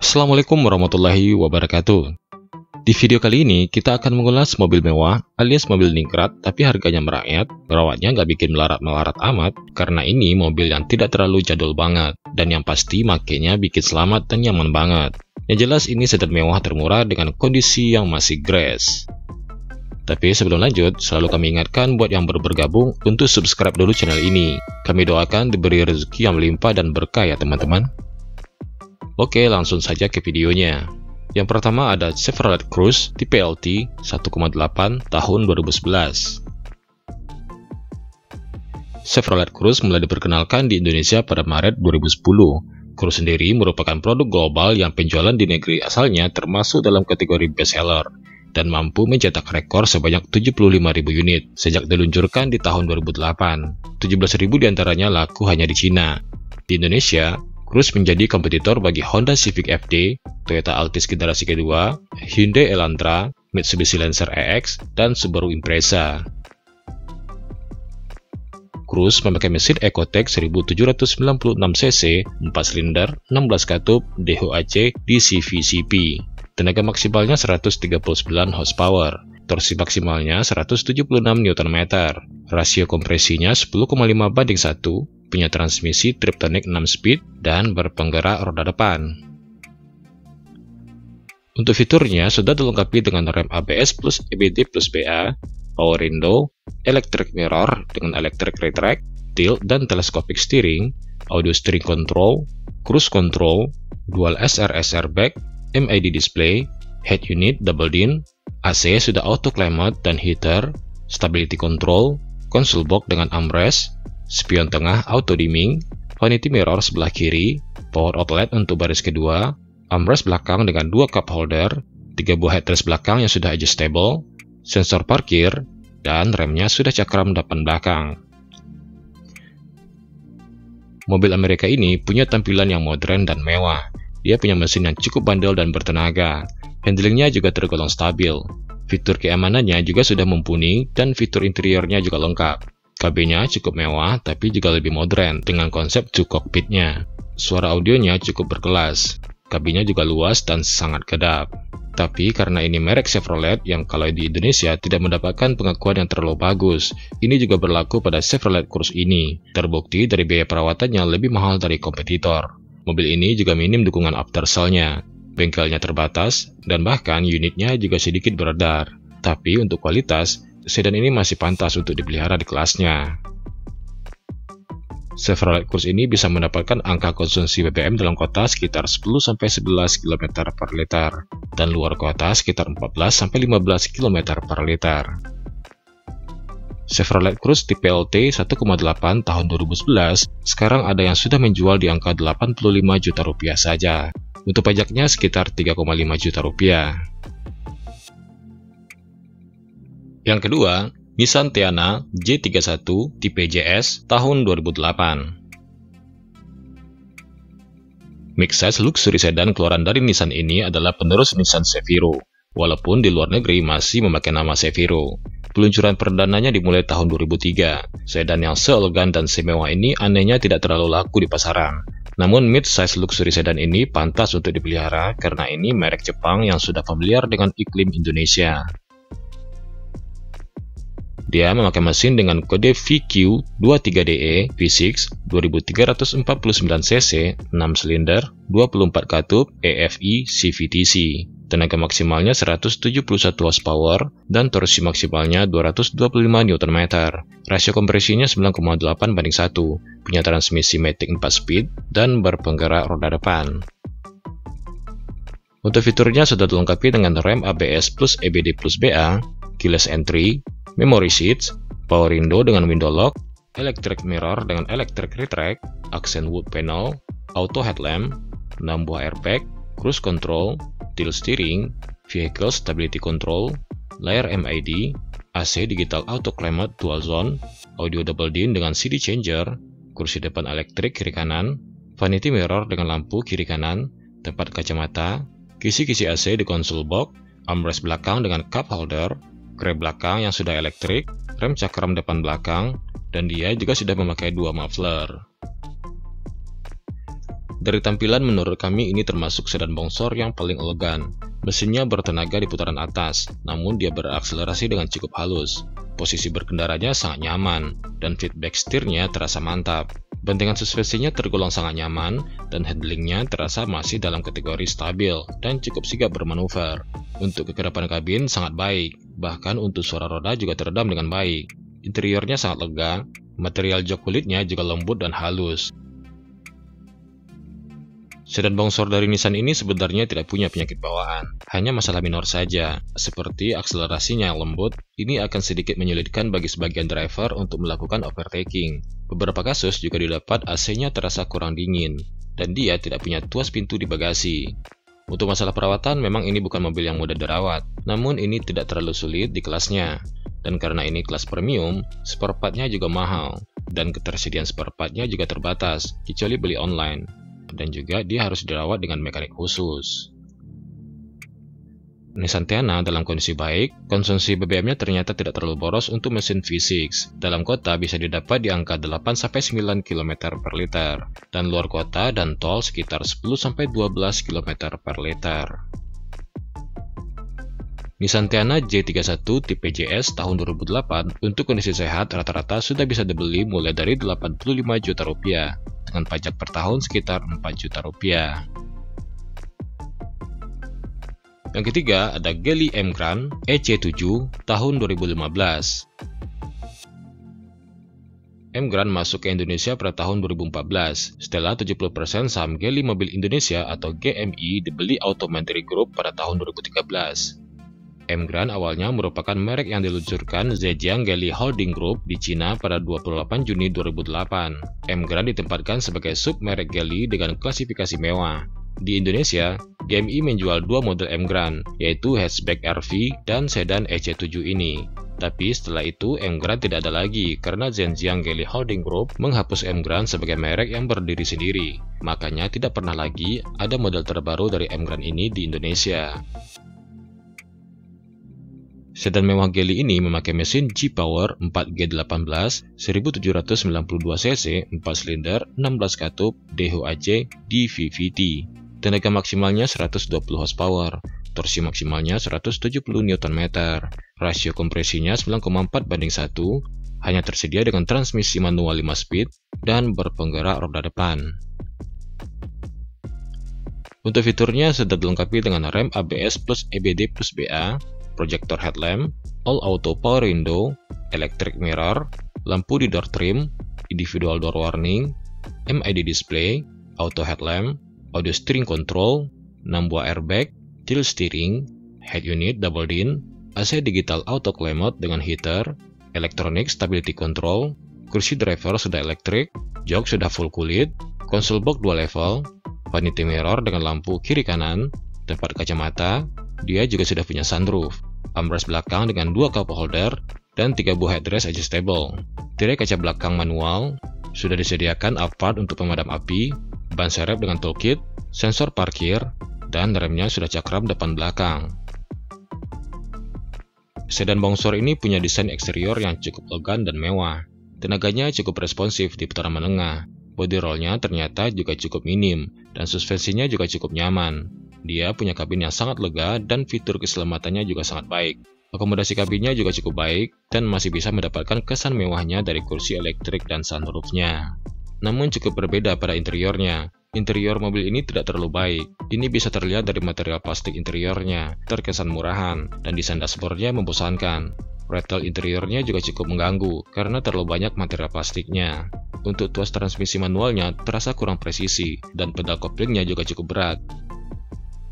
Assalamualaikum warahmatullahi wabarakatuh. Di video kali ini, kita akan mengulas mobil mewah alias mobil ningrat tapi harganya merakyat. Merawatnya nggak bikin melarat-melarat amat, karena ini mobil yang tidak terlalu jadul banget. Dan yang pasti makainya bikin selamat dan nyaman banget. Yang jelas ini sedan mewah termurah dengan kondisi yang masih grass. Tapi sebelum lanjut, selalu kami ingatkan buat yang baru bergabung untuk subscribe dulu channel ini. Kami doakan diberi rezeki yang melimpah dan berkah ya teman-teman. Oke, langsung saja ke videonya. Yang pertama ada Chevrolet Cruze tipe LT 1,8 tahun 2011. Chevrolet Cruze mulai diperkenalkan di Indonesia pada Maret 2010. Cruze sendiri merupakan produk global yang penjualan di negeri asalnya termasuk dalam kategori bestseller dan mampu mencetak rekor sebanyak 75.000 unit sejak diluncurkan di tahun 2008. 17.000 diantaranya laku hanya di Cina. Di Indonesia, Cruze menjadi kompetitor bagi Honda Civic FD, Toyota Altis generasi kedua, Hyundai Elantra, Mitsubishi Lancer EX, dan Subaru Impreza. Cruze memakai mesin Ecotec 1796cc, 4 silinder, 16 katup, DHC di CVCP. Tenaga maksimalnya 139 horsepower, torsi maksimalnya 176 Nm, rasio kompresinya 10,5:1, punya transmisi Triptonic 6 speed, dan berpenggerak roda depan. Untuk fiturnya sudah dilengkapi dengan rem ABS plus EBD plus BA, power window, electric mirror dengan electric retract, tilt dan telescopic steering, audio steering control, cruise control, dual SRS airbag, MID display, head unit double din, AC sudah auto climate dan heater, stability control, console box dengan armrest, spion tengah auto dimming, vanity mirror sebelah kiri, power outlet untuk baris kedua, armrest belakang dengan 2 cup holder, 3 buah headrest belakang yang sudah adjustable, sensor parkir, dan remnya sudah cakram depan belakang. Mobil Amerika ini punya tampilan yang modern dan mewah. Dia punya mesin yang cukup bandel dan bertenaga. Handlingnya juga tergolong stabil. Fitur keamanannya juga sudah mumpuni dan fitur interiornya juga lengkap. Kabinnya cukup mewah tapi juga lebih modern dengan konsep two cockpitnya. Suara audionya cukup berkelas. Kabinnya juga luas dan sangat kedap. Tapi karena ini merek Chevrolet yang kalau di Indonesia tidak mendapatkan pengakuan yang terlalu bagus, ini juga berlaku pada Chevrolet Cruze ini. Terbukti dari biaya perawatannya lebih mahal dari kompetitor. Mobil ini juga minim dukungan aftersale-nya, bengkelnya terbatas, dan bahkan unitnya juga sedikit beredar. Tapi untuk kualitas, sedan ini masih pantas untuk dipelihara di kelasnya. Chevrolet Cruze ini bisa mendapatkan angka konsumsi BBM dalam kota sekitar 10-11 km per liter, dan luar kota sekitar 14-15 km per liter. Chevrolet Cruze tipe LT 1,8 tahun 2011 sekarang ada yang sudah menjual di angka 85 juta rupiah saja. Untuk pajaknya sekitar 3,5 juta rupiah. Yang kedua, Nissan Teana J31 tipe JS tahun 2008. Midsize luxury sedan keluaran dari Nissan ini adalah penerus Nissan Ceviro, walaupun di luar negeri masih memakai nama Ceviro. Peluncuran perdananya dimulai tahun 2003. Sedan yang seelegan dan semewah ini anehnya tidak terlalu laku di pasaran. Namun mid-size luxury sedan ini pantas untuk dipelihara karena ini merek Jepang yang sudah familiar dengan iklim Indonesia. Dia memakai mesin dengan kode VQ23DE V6 2349cc, 6 silinder, 24 katup, EFI CVTC. Tenaga maksimalnya 171 horsepower dan torsi maksimalnya 225 Nm. Rasio kompresinya 9,8:1, punya transmisi matic 4 speed dan berpenggerak roda depan. Untuk fiturnya sudah dilengkapi dengan rem ABS plus EBD plus BA, keyless entry, memory seats, power window dengan window lock, electric mirror dengan electric retract, accent wood panel, auto headlamp, 6 buah airbag, cruise control, tilt steering, vehicle stability control, layar MID, AC digital auto climate dual zone, audio double din dengan CD changer, kursi depan elektrik kiri kanan, vanity mirror dengan lampu kiri kanan, tempat kacamata, kisi-kisi AC di console box, armrest belakang dengan cup holder, grab belakang yang sudah elektrik, rem cakram depan belakang, dan dia juga sudah memakai 2 muffler. Dari tampilan menurut kami ini termasuk sedan bongsor yang paling elegan. Mesinnya bertenaga di putaran atas, namun dia berakselerasi dengan cukup halus. Posisi berkendaranya sangat nyaman, dan feedback setirnya terasa mantap. Bantingan suspensinya tergolong sangat nyaman, dan handlingnya terasa masih dalam kategori stabil dan cukup sigap bermanuver. Untuk kekerapan kabin sangat baik, bahkan untuk suara roda juga teredam dengan baik. Interiornya sangat lega, material jok kulitnya juga lembut dan halus. Sedan bongsor dari Nissan ini sebenarnya tidak punya penyakit bawaan, hanya masalah minor saja, seperti akselerasinya yang lembut. Ini akan sedikit menyulitkan bagi sebagian driver untuk melakukan overtaking. Beberapa kasus juga didapat AC-nya terasa kurang dingin, dan dia tidak punya tuas pintu di bagasi. Untuk masalah perawatan, memang ini bukan mobil yang mudah dirawat, namun ini tidak terlalu sulit di kelasnya. Dan karena ini kelas premium, spare part-nya juga mahal, dan ketersediaan spare part-nya juga terbatas, kecuali beli online. Dan juga dia harus dirawat dengan mekanik khusus. Nissan Teana dalam kondisi baik, konsumsi BBM-nya ternyata tidak terlalu boros untuk mesin V6. Dalam kota bisa didapat di angka 8-9 km per liter, dan luar kota dan tol sekitar 10-12 km per liter. Nissan Teana J31 tipe JS tahun 2008 untuk kondisi sehat rata-rata sudah bisa dibeli mulai dari 85 juta rupiah, dengan pajak per tahun sekitar 4 juta rupiah. Yang ketiga ada Geely Emgrand EC7 tahun 2015. Emgrand masuk ke Indonesia pada tahun 2014 setelah 70% saham Geely Mobil Indonesia atau GMI dibeli Auto Mandiri Group pada tahun 2013. Emgrand awalnya merupakan merek yang diluncurkan Zhejiang Geely Holding Group di Cina pada 28 Juni 2008. Emgrand ditempatkan sebagai sub-merek Geely dengan klasifikasi mewah. Di Indonesia, GMI menjual dua model Emgrand, yaitu hatchback RV dan sedan EC7 ini. Tapi setelah itu Emgrand tidak ada lagi karena Zhejiang Geely Holding Group menghapus Emgrand sebagai merek yang berdiri sendiri. Makanya tidak pernah lagi ada model terbaru dari Emgrand ini di Indonesia. Sedan mewah Geely ini memakai mesin G-Power 4G18 1792cc 4 silinder 16 katup DHAC DVVT. Tenaga maksimalnya 120 horsepower, torsi maksimalnya 170 Nm, rasio kompresinya 9,4:1, hanya tersedia dengan transmisi manual 5 speed dan berpenggerak roda depan. Untuk fiturnya sudah dilengkapi dengan rem ABS plus EBD plus BA, projector headlamp, all auto power window, electric mirror, lampu di door trim, individual door warning, MID display, auto headlamp, audio steering control, 6 buah airbag, tilt steering, head unit double din, AC digital auto climate dengan heater, electronic stability control, kursi driver sudah elektrik, jok sudah full kulit, konsol box 2 level, vanity mirror dengan lampu kiri kanan, tempat kacamata. Dia juga sudah punya sunroof, armrest belakang dengan 2 cup holder, dan 3 buah headrest adjustable. Tirai kaca belakang manual, sudah disediakan part untuk pemadam api, ban serep dengan toolkit, sensor parkir, dan remnya sudah cakram depan belakang. Sedan bongsor ini punya desain eksterior yang cukup elegan dan mewah. Tenaganya cukup responsif di putaran menengah. Body rollnya ternyata juga cukup minim, dan suspensinya juga cukup nyaman. Dia punya kabin yang sangat lega dan fitur keselamatannya juga sangat baik. Akomodasi kabinnya juga cukup baik dan masih bisa mendapatkan kesan mewahnya dari kursi elektrik dan sunroofnya. Namun cukup berbeda pada interiornya. Interior mobil ini tidak terlalu baik. Ini bisa terlihat dari material plastik interiornya, terkesan murahan, dan desain dashboardnya membosankan. Rattle interiornya juga cukup mengganggu karena terlalu banyak material plastiknya. Untuk tuas transmisi manualnya terasa kurang presisi, dan pedal koplingnya juga cukup berat.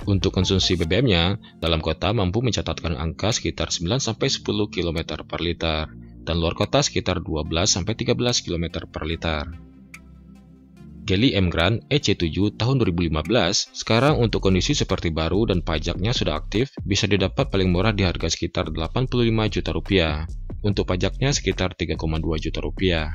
Untuk konsumsi BBM-nya, dalam kota mampu mencatatkan angka sekitar 9-10 km per liter, dan luar kota sekitar 12-13 km per liter. Geely Emgrand EC7 tahun 2015, sekarang untuk kondisi seperti baru dan pajaknya sudah aktif, bisa didapat paling murah di harga sekitar 85 juta rupiah. Untuk pajaknya sekitar 3,2 juta rupiah.